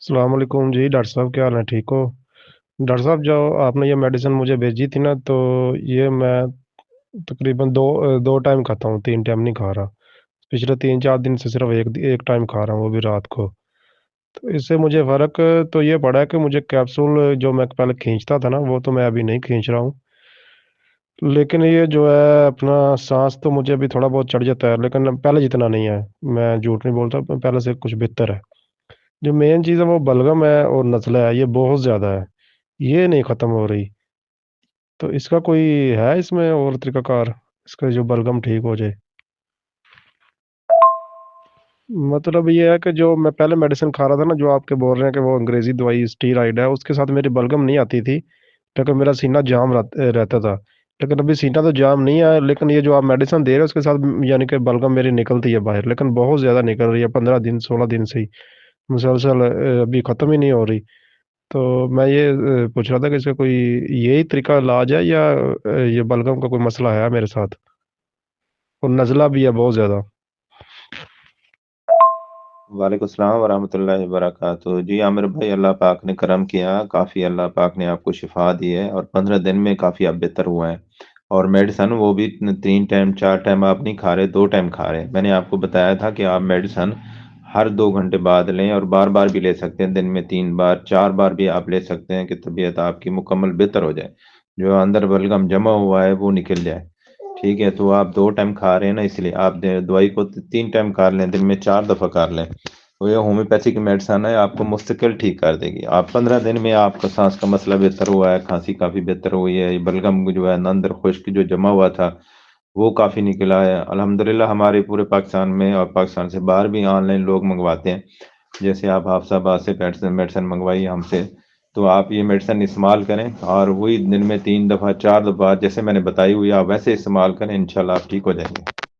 السلام علیکم جی ڈاکٹر صاحب، کیا حال ہے؟ ٹھیک ہو؟ ڈاکٹر صاحب، جو آپ نے یہ میڈیسن مجھے بھیجی تھی نا، تو یہ میں تقریباً دو ٹائم کھاتا ہوں، 3 ٹائم نہیں کھا رہا۔ پچھلے 3 4 دن سے صرف ایک ٹائم کھا رہا ہوں، وہ بھی رات کو۔ تو اس سے مجھے فرق تو یہ پڑا ہے کہ مجھے کیپسول جو میں پہلے کھینچتا تھا نا، وہ تو میں ابھی نہیں کھینچ رہا ہوں۔ لیکن یہ جو ہے اپنا سانس تو مجھے ابھی تھوڑا بہت چڑھ جاتا ہے، لیکن پہلے جتنا نہیں ہے۔ میں جھوٹ نہیں بولتا، پہلے سے کچھ بہتر ہے۔ جو مین چیز ہے وہ بلغم ہے اور نزلہ ہے، یہ بہت زیادہ ہے، یہ نہیں ختم ہو رہی۔ تو اس کا کوئی ہے اس میں اور طریقہ کار، اس کا جو بلغم ٹھیک ہو جائے؟ مطلب یہ ہے کہ جو میں پہلے میڈیسن کھا رہا تھا نا، جو آپ کے بول رہے ہیں کہ وہ انگریزی دوائی اسٹیرائڈ ہے، اس کے ساتھ میری بلغم نہیں آتی تھی، لیکن میرا سینہ جام رہتا تھا۔ لیکن ابھی سینہ تو جام نہیں ہے، لیکن یہ جو آپ میڈیسن دے رہے ہیں اس کے ساتھ یعنی کہ بلغم میری نکلتی ہے باہر، لیکن بہت زیادہ نکل رہی ہے، 15 دن 16 دن سے ہی مسلسل، ابھی ختم ہی نہیں ہو رہی۔ تو میں یہ پوچھ رہا تھا کہ اس کا کوئی یہی طریقہ علاج ہے، یا یہ بلغم کا کوئی مسئلہ ہے میرے ساتھ، اور نزلہ بھی ہے بہت زیادہ؟ وعلیکم السلام ورحمۃ اللہ وبرکاتہ۔ جی عامر بھائی، اللہ پاک نے کرم کیا، کافی اللہ پاک نے آپ کو شفا دی ہے اور 15 دن میں کافی آپ بہتر ہوا ہے۔ اور میڈیسن وہ بھی 3 ٹائم 4 ٹائم آپ نہیں کھا رہے، 2 ٹائم کھا رہے ہیں۔ میں نے آپ کو بتایا تھا کہ آپ میڈیسن ہر 2 گھنٹے بعد لیں، اور بار بار بھی لے سکتے ہیں، دن میں 3 بار 4 بار بھی آپ لے سکتے ہیں کہ طبیعت آپ کی مکمل بہتر ہو جائے، جو اندر بلغم جمع ہوا ہے وہ نکل جائے۔ ٹھیک ہے، تو آپ 2 ٹائم کھا رہے ہیں نا، اس لیے آپ دوائی کو 3 ٹائم کھا لیں، دن میں 4 دفعہ کھا لیں۔ وہ یہ ہومیوپیتھک میڈیسن ہے، آپ کو مستقل ٹھیک کر دے گی۔ آپ 15 دن میں آپ کا سانس کا مسئلہ بہتر ہوا ہے، کھانسی کافی بہتر ہوئی ہے، یہ بلغم جو ہے اندر خشک جو جمع ہوا تھا وہ کافی نکلا ہے الحمدللہ۔ ہمارے پورے پاکستان میں اور پاکستان سے باہر بھی آن لائن لوگ منگواتے ہیں، جیسے آپ حافظ آباد سے میڈیسن منگوائی ہم سے، تو آپ یہ میڈیسن استعمال کریں، اور وہی دن میں 3 دفعہ 4 دفعہ جیسے میں نے بتائی ہوئی آپ ویسے استعمال کریں، انشاءاللہ آپ ٹھیک ہو جائیں گے۔